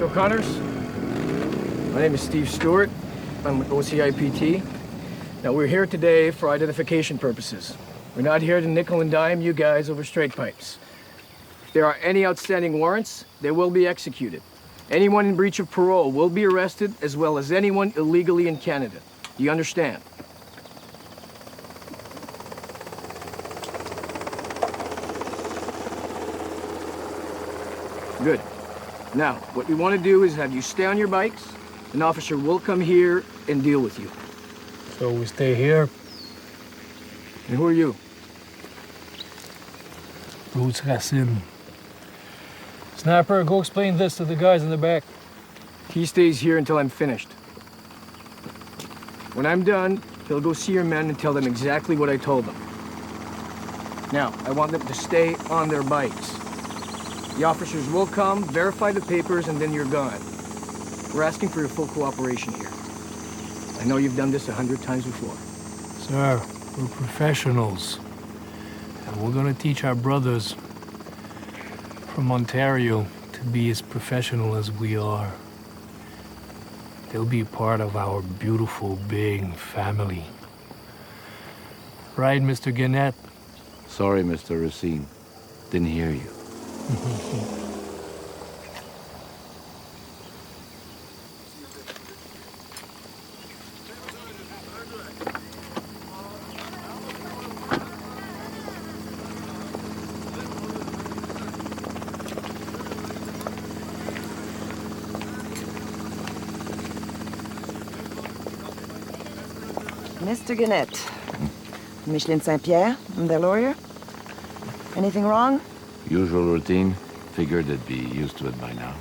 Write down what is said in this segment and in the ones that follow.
Mr. O'Connors, my name is Steve Stewart. I'm with OCIPT. Now, we're here today for identification purposes. We're not here to nickel and dime you guys over straight pipes. If there are any outstanding warrants, they will be executed. Anyone in breach of parole will be arrested, as well as anyone illegally in Canada. Do you understand? Good. Now, what we want to do is have you stay on your bikes. An officer will come here and deal with you. So we stay here? And who are you? Bruce Racine. Snapper, go explain this to the guys in the back. He stays here until I'm finished. When I'm done, he'll go see your men and tell them exactly what I told them. Now, I want them to stay on their bikes. The officers will come, verify the papers, and then you're gone. We're asking for your full cooperation here. I know you've done this 100 times before. Sir, we're professionals. And we're gonna teach our brothers from Ontario to be as professional as we are. They'll be part of our beautiful, big family. Right, Mr. Gannett? Sorry, Mr. Racine. Didn't hear you. Mr. Gannett. Micheline St. Pierre, I'm their lawyer. Anything wrong? Usual routine. Figured they'd be used to it by now.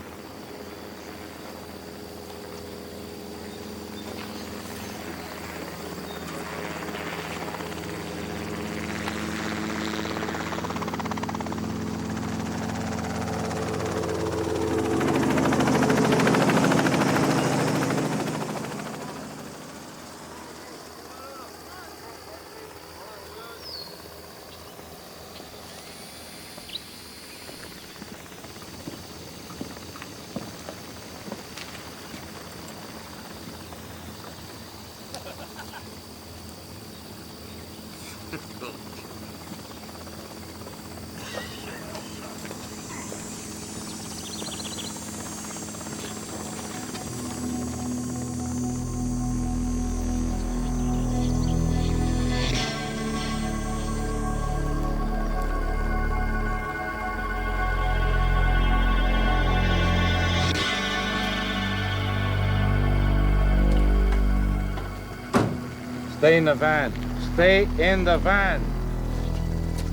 Stay in the van. Stay in the van.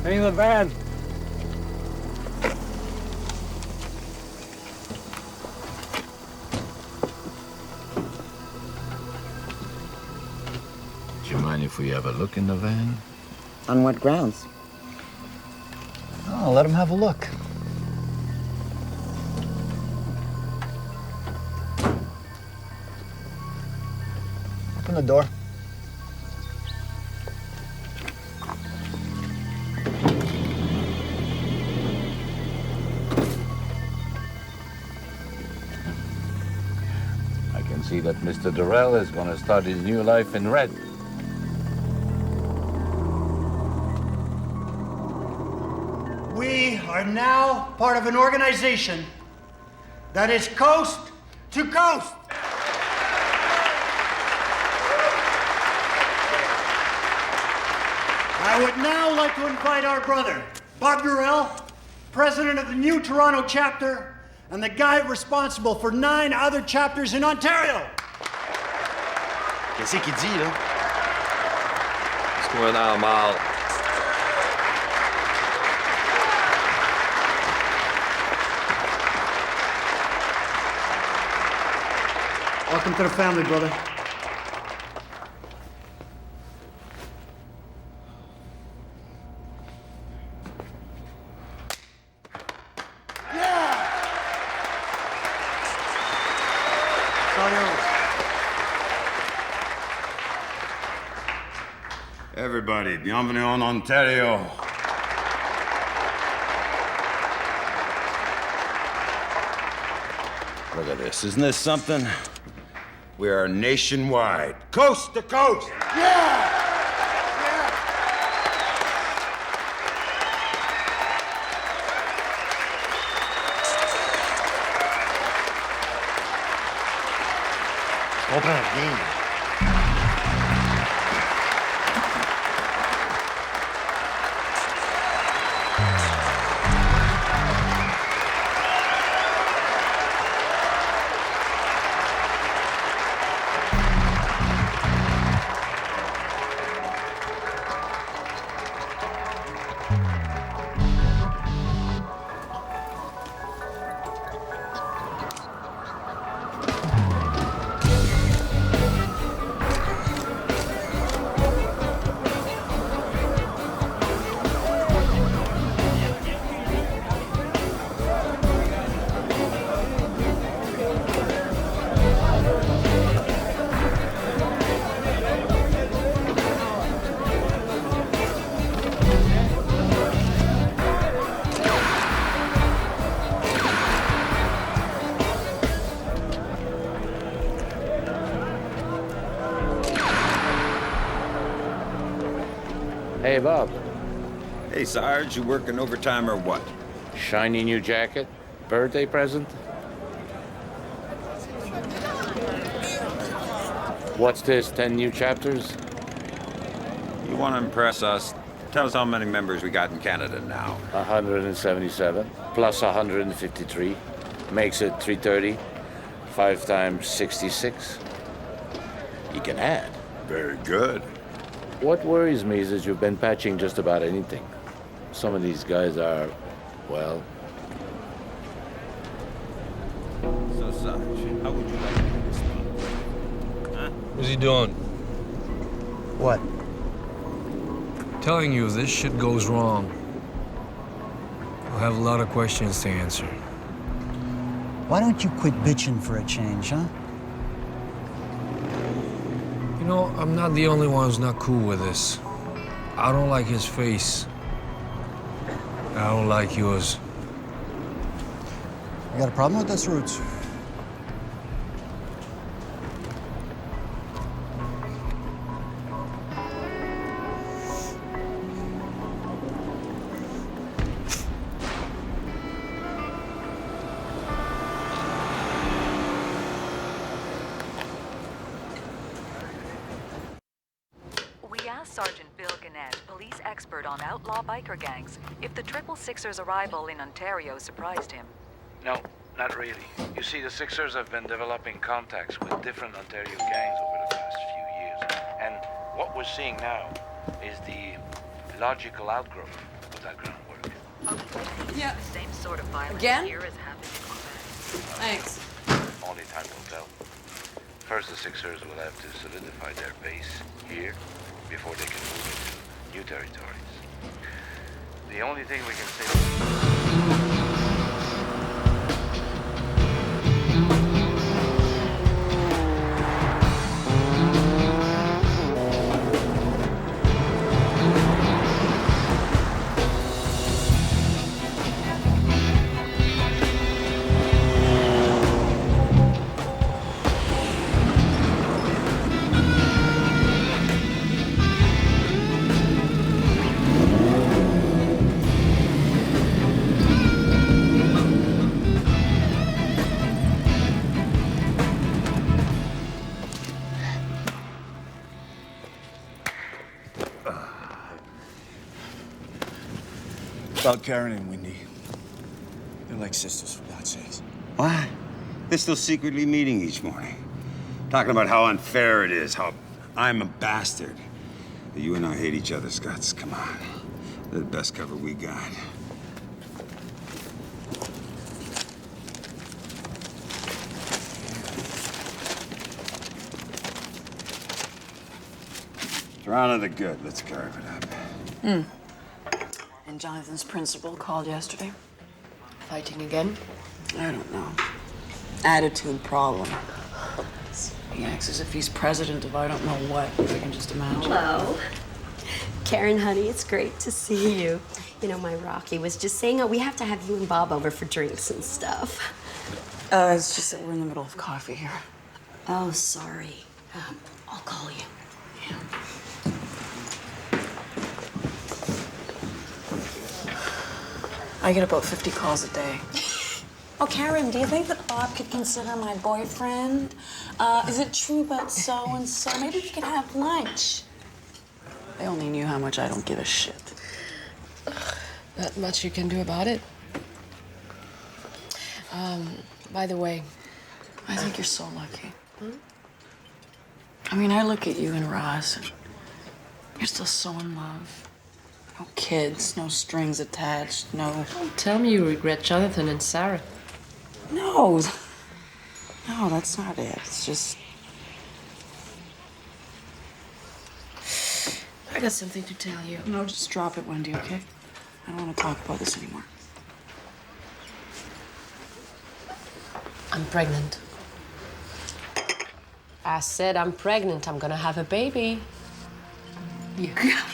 Stay in the van. Do you mind if we have a look in the van? On what grounds? Oh, let him have a look. Open the door. I can see that Mr. Durrell is going to start his new life in red. We are now part of an organization that is coast to coast. I would now like to invite our brother, Bob Durrell, president of the New Toronto chapter, and the guy responsible for 9 other chapters in Ontario. Qu'est-ce qu'il dit, là? What's going on, Mal? Welcome to the family, brother. Everybody, bienvenue en Ontario. Look at this. Isn't this something? We are nationwide, coast to coast. Open up game. Hey, Bob. Hey, Sarge, you working overtime or what? Shiny new jacket? Birthday present? What's this, 10 new chapters? You want to impress us? Tell us how many members we got in Canada now. 177, plus 153. Makes it 330. 5 times 66. You can add. Very good. What worries me is that you've been patching just about anything. Some of these guys are, well... So, Sarge, how would you like to respond? Huh? What's he doing? What? Telling you, if this shit goes wrong, we'll have a lot of questions to answer. Why don't you quit bitching for a change, huh? You know, I'm not the only one who's not cool with this. I don't like his face. I don't like yours. You got a problem with this, Roots? Sergeant Bill Gannett, police expert on outlaw biker gangs, if the 666ers' arrival in Ontario surprised him. No, not really. You see, the Sixers have been developing contacts with different Ontario gangs over the past few years. And what we're seeing now is the logical outgrowth of that groundwork. Yeah. The same sort of violence here is happening in Quebec. Thanks. Only time will tell. First, the Sixers will have to solidify their base here before they can move into new territories. The only thing we can say... About Karen and Wendy. They're like sisters, for God's sakes. What? They're still secretly meeting each morning. Talking about how unfair it is, how I'm a bastard. That you and I hate each other's guts. Come on. They're the best cover we got. Toronto the good. Let's carve it up. And Jonathan's principal called yesterday. Fighting again? I don't know. Attitude problem. He acts as if he's president of I don't know what, if I can just imagine. Hello. Karen, honey, it's great to see you. You know, my Rocky was just saying, oh, we have to have you and Bob over for drinks and stuff. It's just that we're in the middle of coffee here. Oh, sorry. I'll call you. I get about 50 calls a day. Oh, Karen, do you think that Bob could consider my boyfriend? Is it true about so-and-so? Maybe we could have lunch. They only knew how much I don't give a shit. Not much you can do about it. By the way, I think you're so lucky. I mean, I look at you and Roz, and you're still so in love. No kids, no strings attached, no... Don't tell me you regret Jonathan and Sarah. No. No, that's not it. It's just... I got something to tell you. No, just drop it, Wendy, okay? I don't want to talk about this anymore. I'm pregnant. I said I'm pregnant. I'm gonna have a baby. Yeah.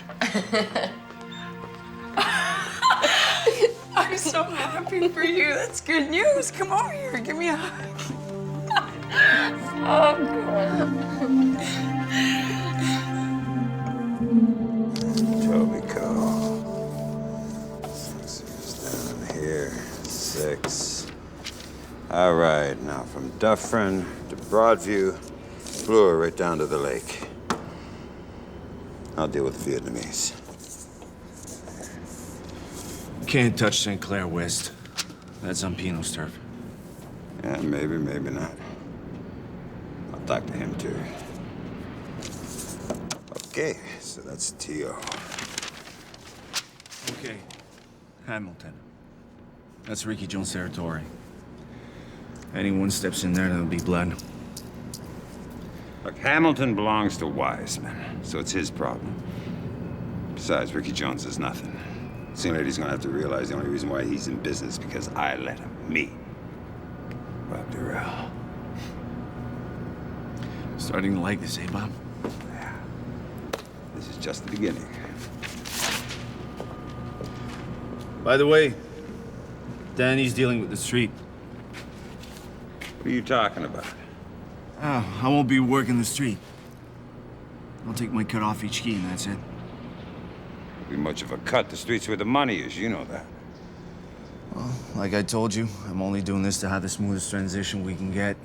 I'm so happy for you. That's good news. Come over here. Give me a hug. Oh, God. Tobico. 6 down here. 6. All right, now from Dufferin to Broadview, Bloor right down to the lake. I'll deal with the Vietnamese. Can't touch St. Clair West. That's on Pino's turf. Yeah, maybe, maybe not. I'll talk to him, too. Okay, so that's T.O. Okay, Hamilton. That's Ricky Jones' territory. Anyone steps in there, there'll be blood. Look, Hamilton belongs to Wiseman, so it's his problem. Besides, Ricky Jones is nothing. Sooner lady's gonna have to realize the only reason why he's in business is because I let him. Me. Bob Durrell. Starting to like this, eh, Bob? Yeah. This is just the beginning. By the way, Danny's dealing with the street. What are you talking about? Oh, I won't be working the street. I'll take my cut off each key, and that's it. Won't be much of a cut. The street's where the money is, you know that. Well, like I told you, I'm only doing this to have the smoothest transition we can get.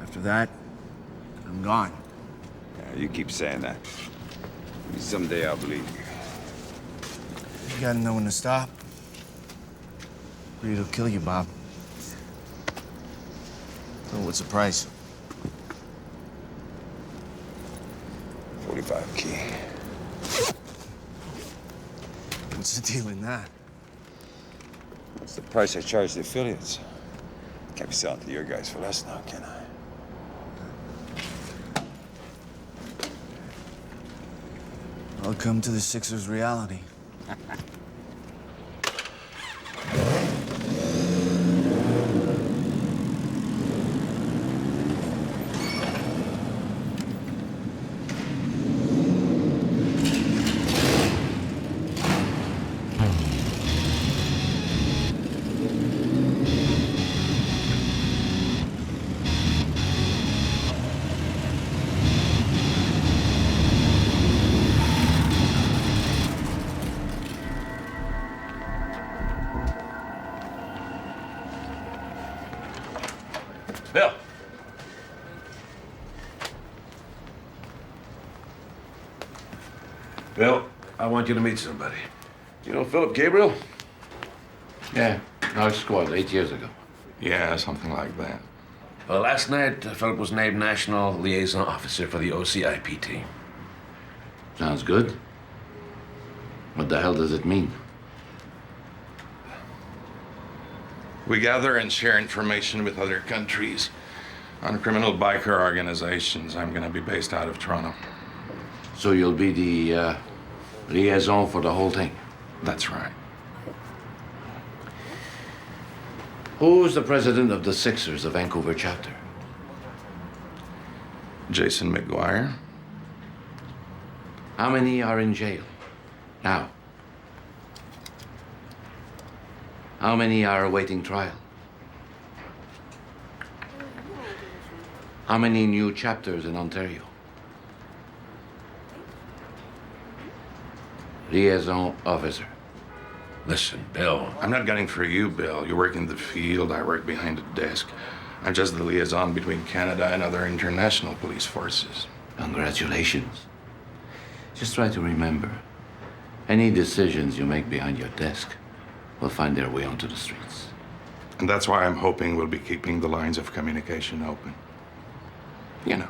After that, I'm gone. Yeah, you keep saying that. Maybe someday I'll believe you. You gotta know when to stop. Or it'll kill you, Bob. So what's the price? 45 key. What's the deal in that? That's the price I charge the affiliates. Can't be selling to your guys for less now, can I? Welcome to the Sixers' reality. Bill. Bill, I want you to meet somebody. You know Philip Gabriel? Yeah, our squad 8 years ago. Yeah, something like that. Well, last night, Philip was named National Liaison Officer for the OCIPT. Sounds good. What the hell does it mean? We gather and share information with other countries on criminal biker organizations. I'm going to be based out of Toronto. So you'll be the liaison for the whole thing? That's right. Who's the president of the Sixers, the Vancouver chapter? Jason McGuire. How many are in jail now? How many are awaiting trial? How many new chapters in Ontario? Liaison officer. Listen, Bill, I'm not gunning for you, Bill. You work in the field, I work behind the desk. I'm just the liaison between Canada and other international police forces. Congratulations. Just try to remember, any decisions you make behind your desk will find their way onto the streets. And that's why I'm hoping we'll be keeping the lines of communication open. You know,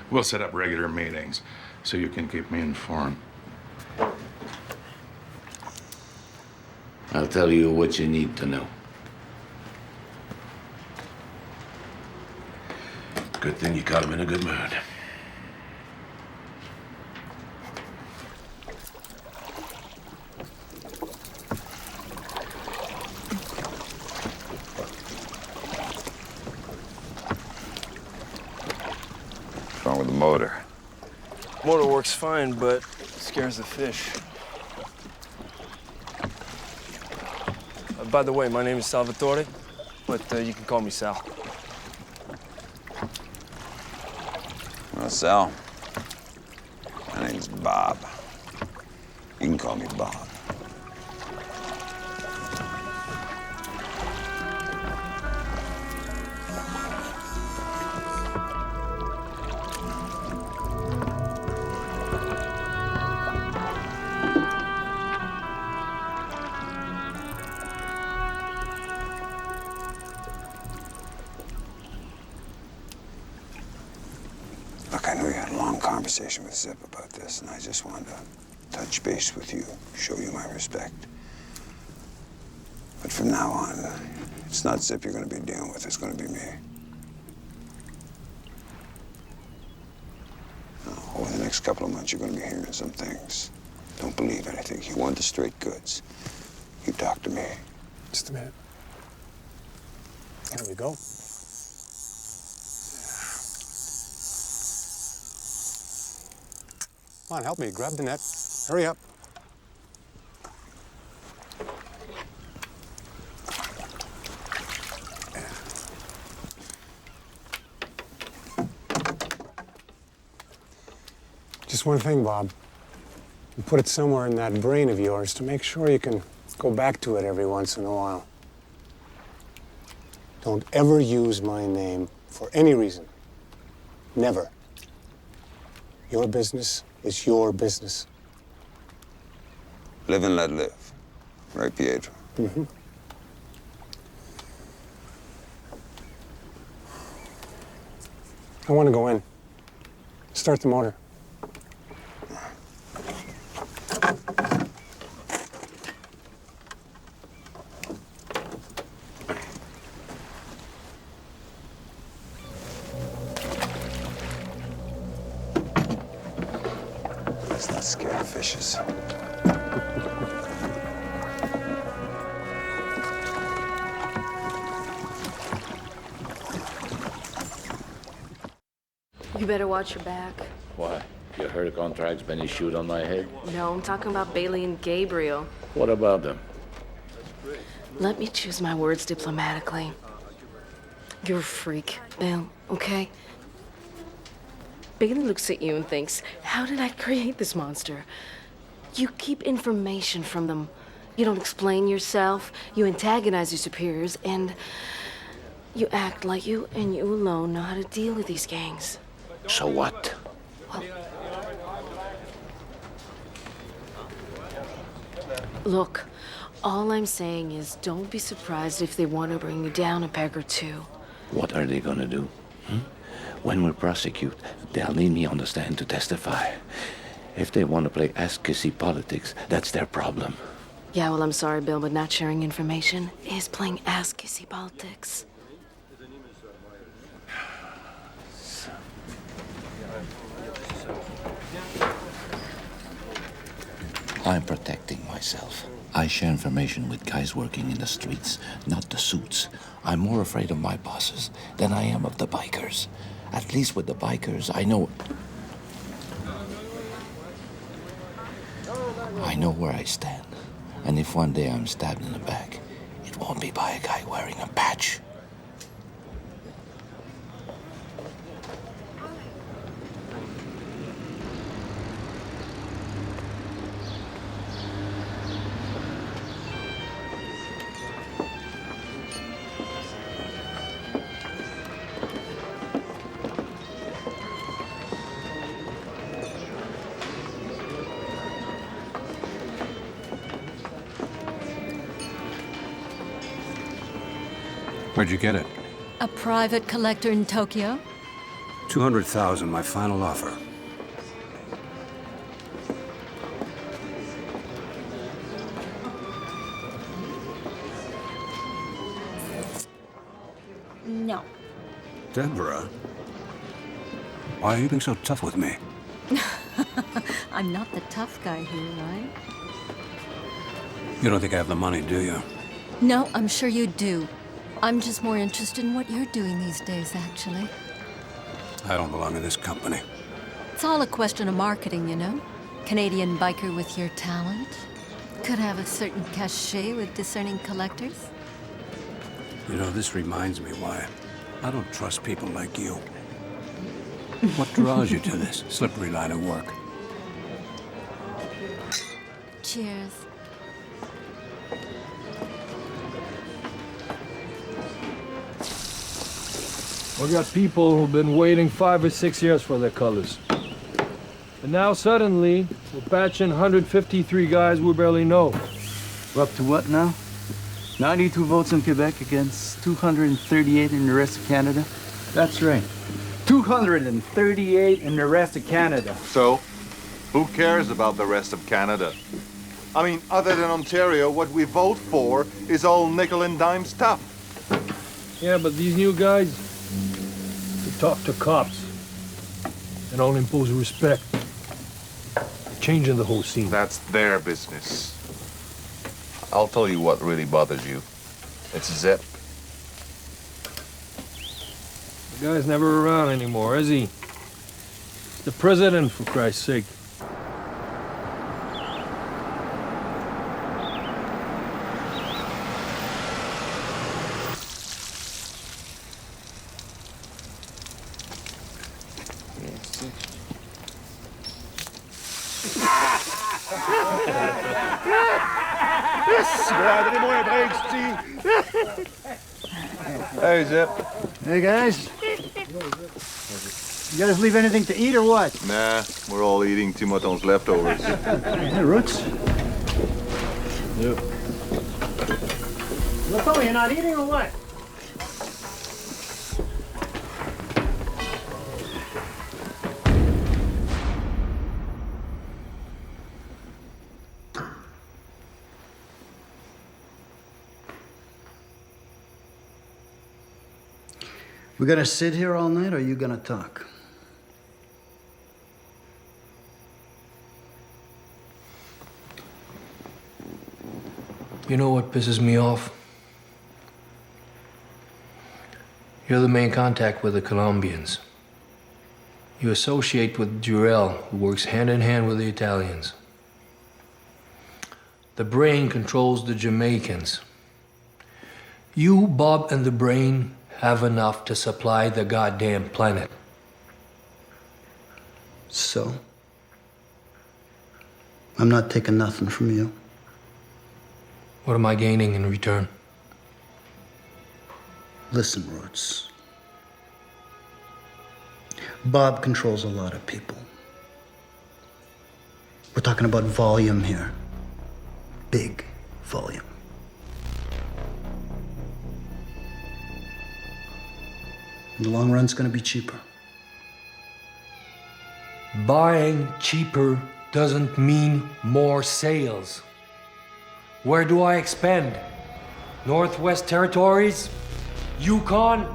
we'll set up regular meetings so you can keep me informed. I'll tell you what you need to know. Good thing you caught him in a good mood. What's wrong with the motor? Motor works fine, but scares the fish. By the way, my name is Salvatore, but you can call me Sal. Well, Sal, my name's Bob. You can call me Bob. Look, I know you had a long conversation with Zip about this, and I just wanted to touch base with you, show you my respect. But from now on, it's not Zip you're going to be dealing with, it's going to be me. Now, over the next couple of months, you're going to be hearing some things. Don't believe anything. You want the straight goods. You talk to me. Just a minute. Here we go. Come on, help me. Grab the net. Hurry up. Just one thing, Bob. You put it somewhere in that brain of yours to make sure you can go back to it every once in a while. Don't ever use my name for any reason. Never. Your business is your business. Live and let live. Right, Pietro? Mm-hmm. I want to go in. Start the motor. Let's not scare the fishes. You better watch your back. Why? You heard a contract's been issued on my head? No, I'm talking about Bailey and Gabriel. What about them? Let me choose my words diplomatically. You're a freak, Bill, okay? Bailey looks at you and thinks, how did I create this monster? You keep information from them. You don't explain yourself. You antagonize your superiors, and you act like you and you alone know how to deal with these gangs. So what? Well, look, all I'm saying is don't be surprised if they want to bring you down a peg or two. What are they gonna do? When we prosecute, they'll need me on the stand to testify. If they want to play ass-kissy politics, that's their problem. Yeah, well, I'm sorry, Bill, but not sharing information is playing ass-kissy politics. I'm protecting myself. I share information with guys working in the streets, not the suits. I'm more afraid of my bosses than I am of the bikers. At least with the bikers, I know where I stand. And if one day I'm stabbed in the back, it won't be by a guy wearing a patch. Where'd you get it? A private collector in Tokyo? 200,000, my final offer. No. Deborah? Why are you being so tough with me? I'm not the tough guy here, right? You don't think I have the money, do you? No, I'm sure you do. I'm just more interested in what you're doing these days, actually. I don't belong in this company. It's all a question of marketing, you know? Canadian biker with your talent. Could have a certain cachet with discerning collectors. You know, this reminds me why I don't trust people like you. What draws you to this slippery line of work? Cheers. We got people who've been waiting 5 or 6 years for their colors. And now suddenly, we're batching 153 guys we barely know. We're up to what now? 92 votes in Quebec against 238 in the rest of Canada? That's right. 238 in the rest of Canada. So, who cares about the rest of Canada? I mean, other than Ontario, what we vote for is all nickel and dime stuff. Yeah, but these new guys, they talk to cops and all impose respect. They're changing the whole scene. That's their business. I'll tell you what really bothers you. It's Zip. The guy's never around anymore, is he? The president, for Christ's sake. Hey, Zip. Hey, guys. You guys leave anything to eat or what? Nah, we're all eating too much on leftovers. Hey, Roots. Yep. Look, you're not eating or what? We gonna sit here all night, or are you gonna talk? You know what pisses me off? You're the main contact with the Colombians. You associate with Durrell, who works hand in hand with the Italians. The Brain controls the Jamaicans. You, Bob, and the Brain have enough to supply the goddamn planet. So? I'm not taking nothing from you. What am I gaining in return? Listen, Roots. Bob controls a lot of people. We're talking about volume here. Big volume. In the long run, it's going to be cheaper. Buying cheaper doesn't mean more sales. Where do I expend? Northwest Territories? Yukon?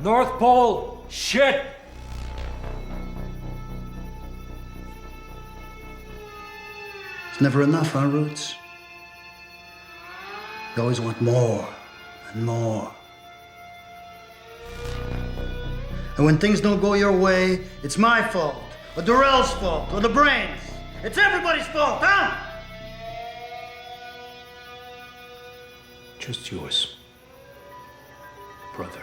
North Pole? Shit! It's never enough, huh, Roots? You always want more and more. And when things don't go your way, it's my fault, or Durrell's fault, or the Brain's. It's everybody's fault, huh? Just yours, brother.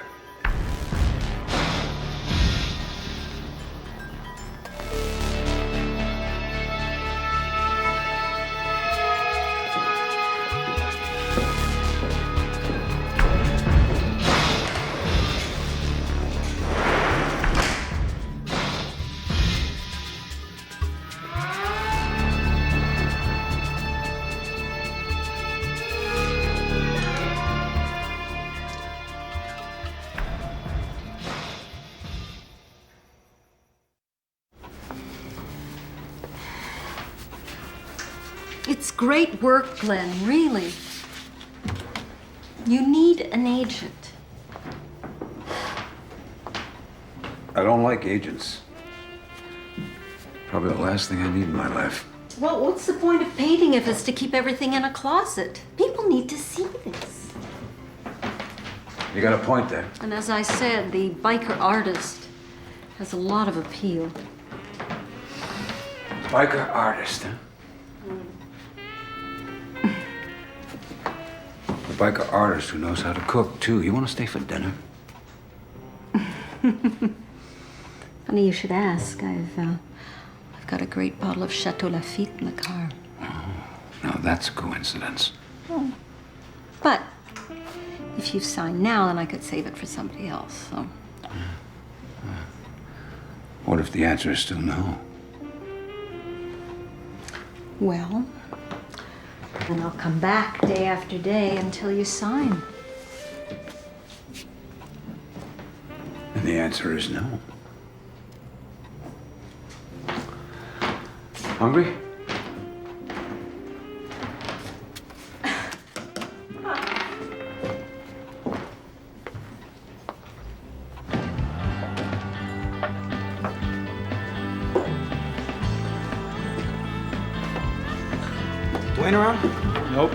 It's great work, Glenn, really. You need an agent. I don't like agents. Probably the last thing I need in my life. Well, what's the point of painting if it's to keep everything in a closet? People need to see this. You got a point there. And as I said, the biker artist has a lot of appeal. Biker artist, huh? A biker artist who knows how to cook, too. You want to stay for dinner? Funny you should ask. I've got a great bottle of Chateau Lafite in the car. Now, that's a coincidence. Oh. But if you sign now, then I could save it for somebody else, so. What if the answer is still no? Well, then I'll come back day after day until you sign. And the answer is no. Hungry? Dwayne around? Nope.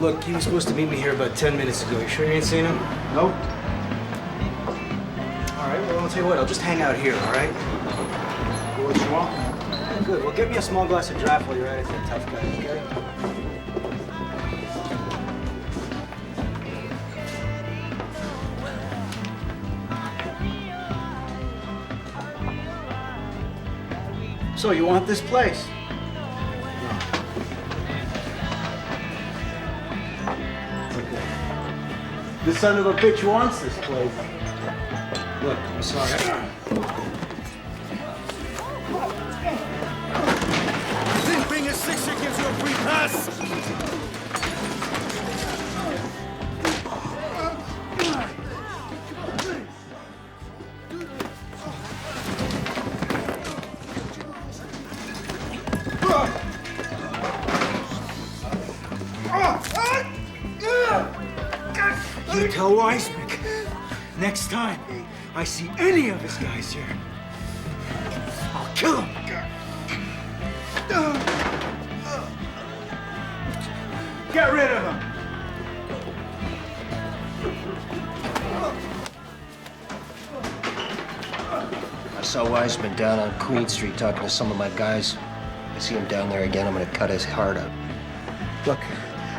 Look, he was supposed to meet me here about 10 minutes ago. You sure you ain't seen him? Nope. All right, well, I'll tell you what. I'll just hang out here, all right? What you want? Good. Well, get me a small glass of draft while you're at it, that tough guy, okay? So, you want this place? This son of a bitch wants this place. Look, I'm sorry. Think being a sixer gives you a free pass? You tell Weismick, next time I see any of his guys here, I'll kill him. Get rid of him. I saw Wiseman down on Queen Street talking to some of my guys. I see him down there again, I'm gonna cut his heart out. Look,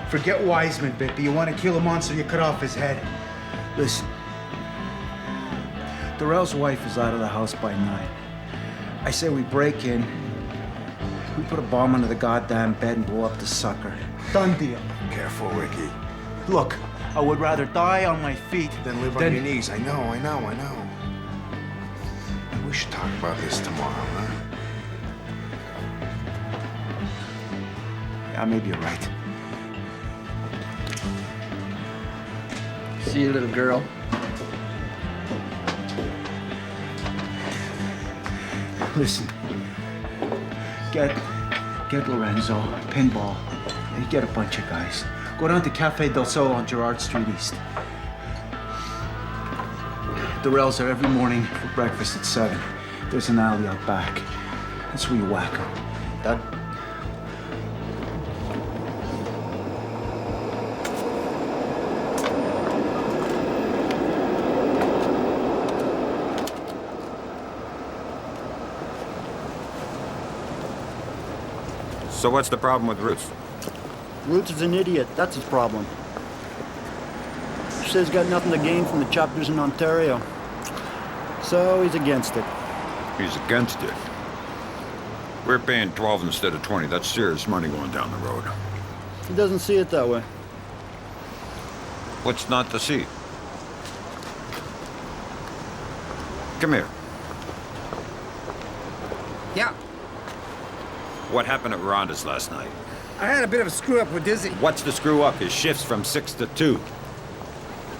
forget Wiseman, Bippy. You want to kill a monster, you cut off his head. Listen, Darrell's wife is out of the house by 9. I say we break in, we put a bomb under the goddamn bed and blow up the sucker. Done deal. Careful, Ricky. Look, I would rather die on my feet Then live on your knees. I know. We should talk about this tomorrow, huh? Yeah, maybe you're right. See you, little girl. Listen, get Lorenzo, Pinball, and get a bunch of guys. Go down to Cafe Del Sol on Girard Street East. Darrell's there every morning for breakfast at 7. There's an alley out back. That's where you whack him. Done? So what's the problem with Roots? Roots is an idiot. That's his problem. He says he's got nothing to gain from the chapters in Ontario. So he's against it. He's against it. We're paying 12 instead of 20. That's serious money going down the road. He doesn't see it that way. What's not to see? Come here. Yeah, What happened at Rhonda's last night? I had a bit of a screw up with Dizzy. What's the screw up? His shift's from 6 to 2.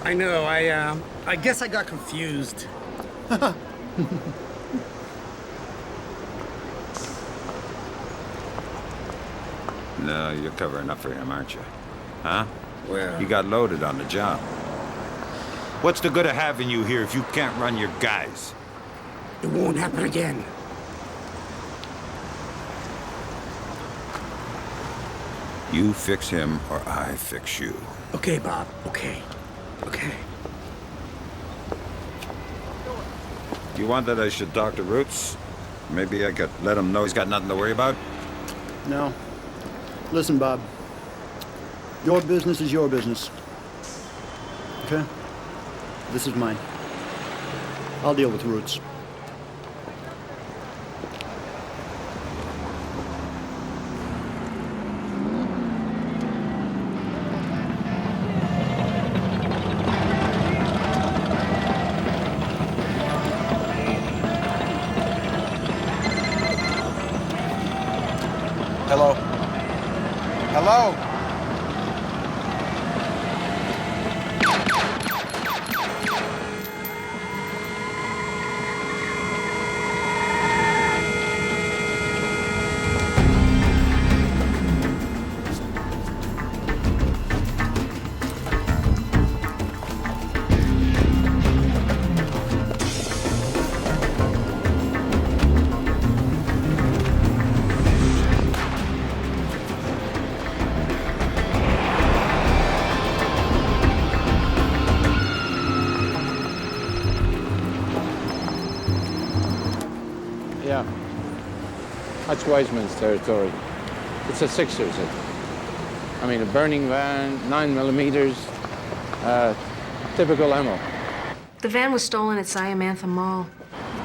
I know, I guess I got confused. No, you're covering up for him, aren't you? Huh? Well... He got loaded on the job. What's the good of having you here if you can't run your guys? It won't happen again. You fix him or I fix you. Okay, Bob. Okay. Okay. You want that I should talk to Roots? Maybe I could let him know he's got nothing to worry about? No. Listen, Bob. Your business is your business. Okay? This is mine. I'll deal with Roots. Hello? Hello? Yeah. That's Wiseman's territory. It's a Sixers. I mean, a burning van, 9mm, typical ammo. The van was stolen at Siamantha Mall.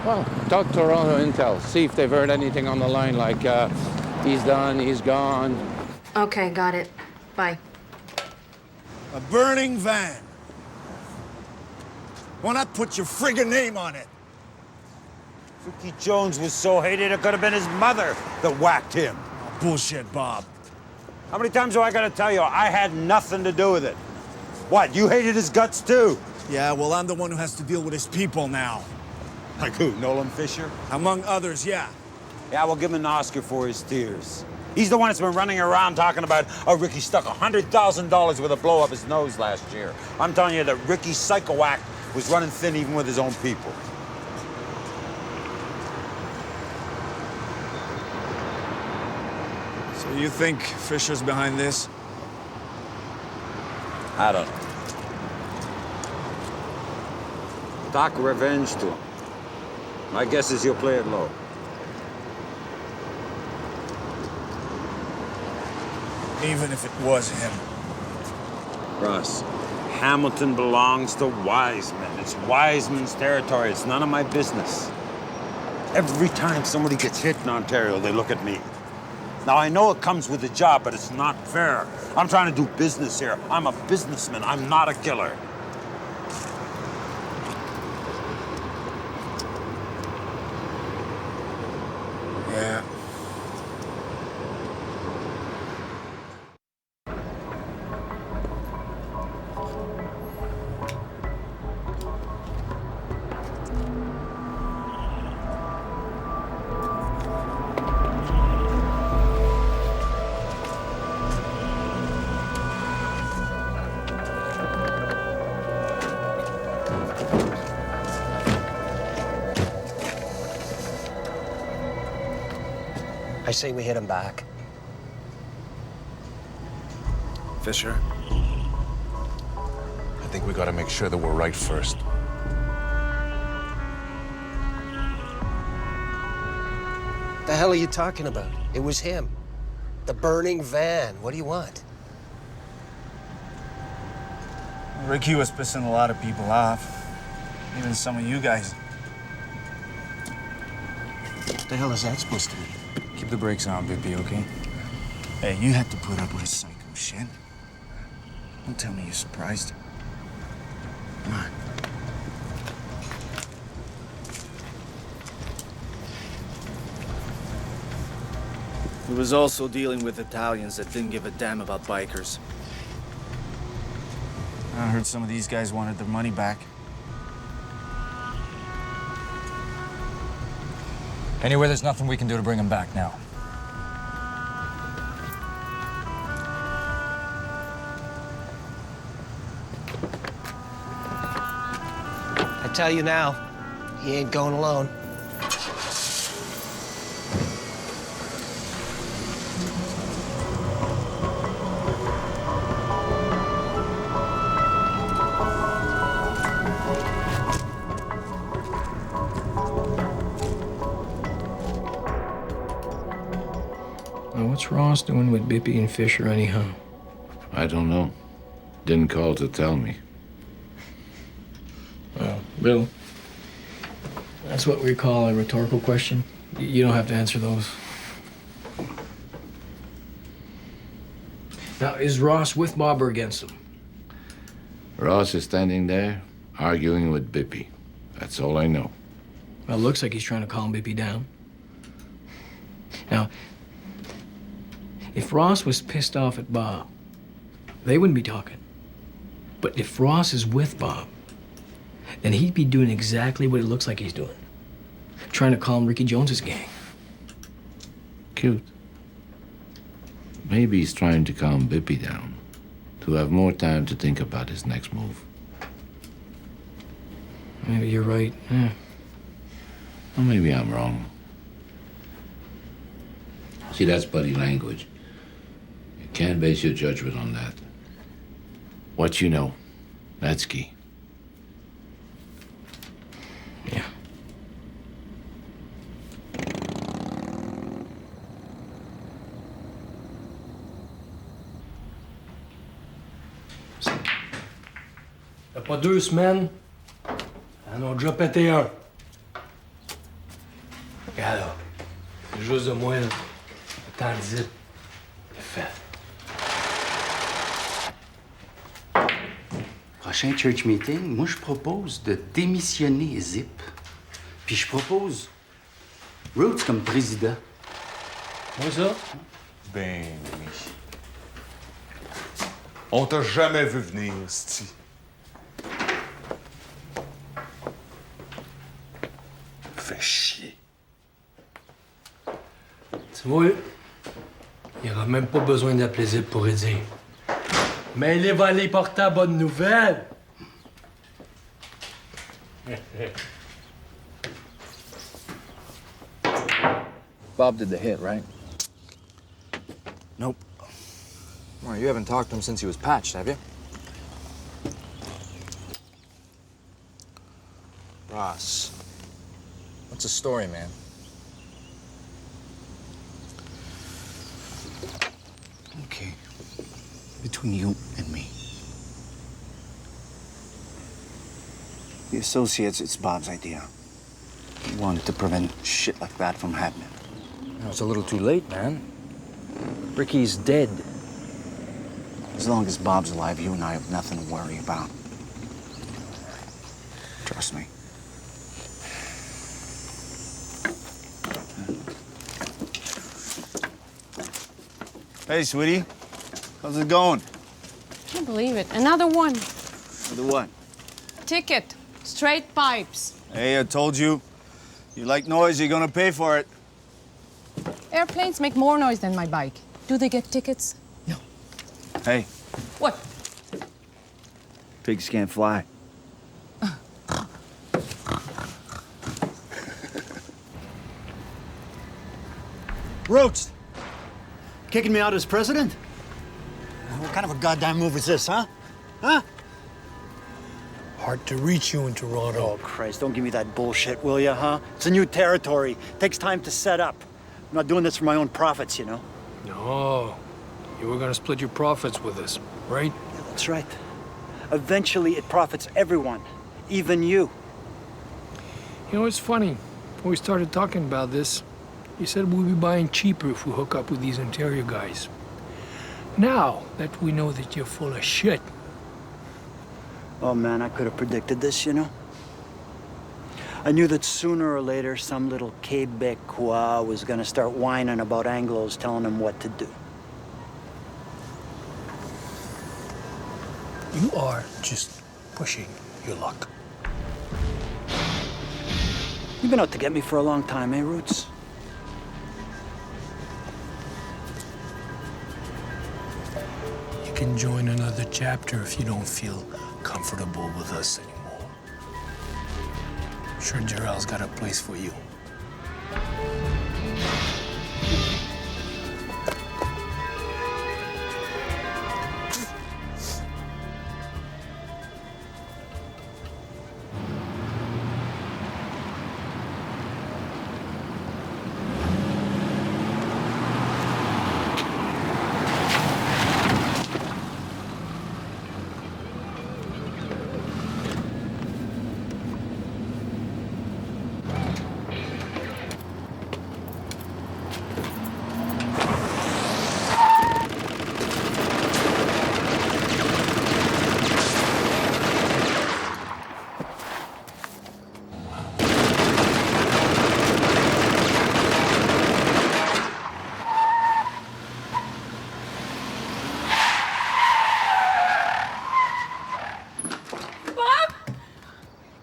Well, talk Toronto Intel. See if they've heard anything on the line like, he's done, he's gone. Okay, got it. Bye. A burning van. Why not put your friggin' name on it? Ricky Jones was so hated it could have been his mother that whacked him. Oh, bullshit, Bob. How many times do I gotta tell you I had nothing to do with it? What, you hated his guts too? Yeah, well, I'm the one who has to deal with his people now. Like who, Nolan Fisher? Among others, yeah. Yeah, we'll give him an Oscar for his tears. He's the one that's been running around talking about, oh, Ricky stuck $100,000 with a blow up his nose last year. I'm telling you that Ricky Psychoac was running thin even with his own people. So you think Fisher's behind this? I don't know. Talk revenge to him. My guess is he'll play it low. Even if it was him. Russ, Hamilton belongs to Wiseman. It's Wiseman's territory. It's none of my business. Every time somebody gets hit in Ontario, they look at me. Now, I know it comes with the job, but it's not fair. I'm trying to do business here. I'm a businessman. I'm not a killer. Yeah. I say we hit him back. Fisher, I think we gotta make sure that we're right first. The hell are you talking about? It was him. The burning van. What do you want? Ricky was pissing a lot of people off. Even some of you guys. What the hell is that supposed to mean? Keep the brakes on, Bippy, okay? Hey, you had to put up with his psycho shit. Don't tell me you're surprised. Come on. He was also dealing with Italians that didn't give a damn about bikers. I heard some of these guys wanted their money back. Anyway, there's nothing we can do to bring him back now. I tell you now, he ain't going alone. Now, what's Ross doing with Bippy and Fisher anyhow? I don't know. Didn't call to tell me. Well, Bill, that's what we call a rhetorical question. You don't have to answer those. Now, is Ross with Bob or against him? Ross is standing there, arguing with Bippy. That's all I know. Well, it looks like he's trying to calm Bippy down. Now, if Ross was pissed off at Bob, they wouldn't be talking. But if Ross is with Bob, then he'd be doing exactly what it looks like he's doing. Trying to calm Ricky Jones's gang. Cute. Maybe he's trying to calm Bippy down, to have more time to think about his next move. Maybe you're right, yeah. Or maybe I'm wrong. See, that's buddy language. You can't base your judgment on that. What you know, that's key. Yeah. T'as pas 2 semaines? On a déjà pété un. Regarde là. C'est juste de moi, là. Attends, zip. C'est fait. Prochain church meeting, moi, je propose de démissionner Zip. Puis je propose Roots comme président. Moi, ça? Ben oui. On t'a jamais vu venir, c'ti. Fais chier. Tu vois, il n'y aura même pas besoin d'appeler Zip pour y dire. Mais il va aller porter la bonne nouvelle. Bob did the hit, right? Nope. Well, you haven't talked to him since he was patched, have you? Ross. What's the story, man? Okay. Between you and me. The associates, it's Bob's idea. He wanted to prevent shit like that from happening. No, it's a little too late, man. Ricky's dead. As long as Bob's alive, you and I have nothing to worry about. Trust me. Hey, sweetie. How's it going? Can't believe it. Another one. The what? Ticket. Straight pipes. Hey, I told you. You like noise, you're gonna pay for it. Airplanes make more noise than my bike. Do they get tickets? Hey, What? pigs can't fly. Roots! Kicking me out as president? What kind of a goddamn move is this, huh? Huh? Hard to reach you in Toronto. Oh, Christ, don't give me that bullshit, will ya, huh? It's a new territory. Takes time to set up. I'm not doing this for my own profits, you know? No. You were gonna split your profits with us, right? Yeah, that's right. Eventually, it profits everyone, even you. You know, it's funny. When we started talking about this, you said we'd be buying cheaper if we hook up with these Ontario guys. Now that we know that you're full of shit. Oh, man, I could have predicted this, you know? I knew that sooner or later, some little Quebecois was gonna start whining about Anglos telling him what to do. You are just pushing your luck. You've been out to get me for a long time, eh, Roots? can join another chapter if you don't feel comfortable with us anymore. I'm sure Jarrell's got a place for you.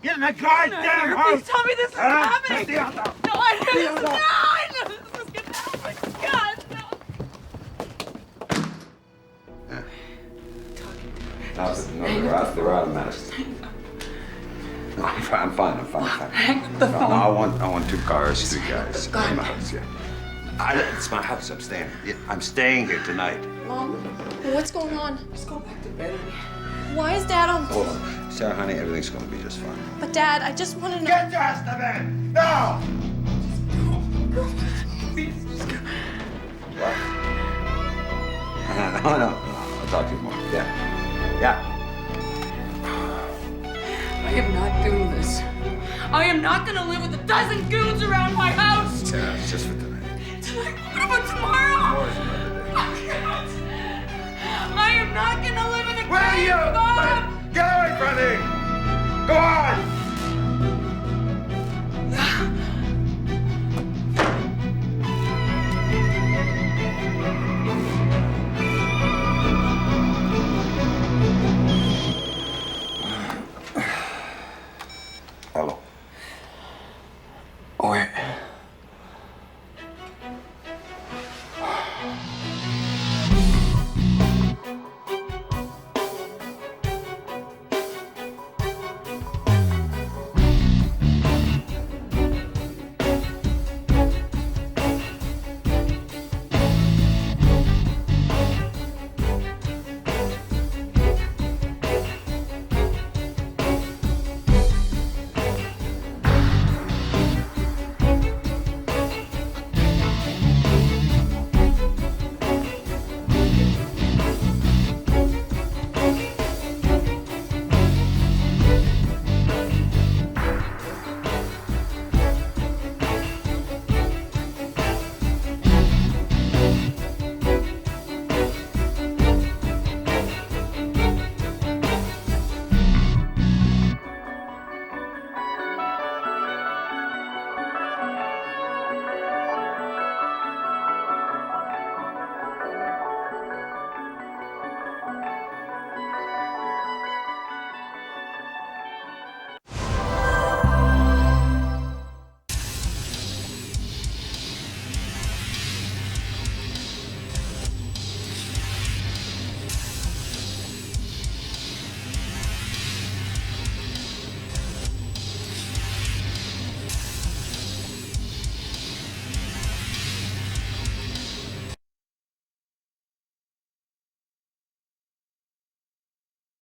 Get in the goddamn house! Please tell me this is happening! Stay on the... No, I know this is... No, I know this is gonna happen! Oh my God, no! They're out of medicine. No, I'm fine. Hang up the phone. No, I want 2 cars, 3 guys. In my house, yeah. It's my house. I'm staying here tonight. Mom, what's going on? Just go back to bed. Why is Dad on... Hold on. Sarah, honey, everything's gonna be just fine. But Dad, I just want to know... Get your ass to bed! Now! What? No. I'll talk to you more. Yeah. I am not doing this. I am not gonna live with a dozen goons around my house! Sarah, it's just for tonight. Tonight? What about tomorrow? Tomorrow's another day. I can't. I am not gonna live in a Where are cave, you? Bob! Get away from me! Go on!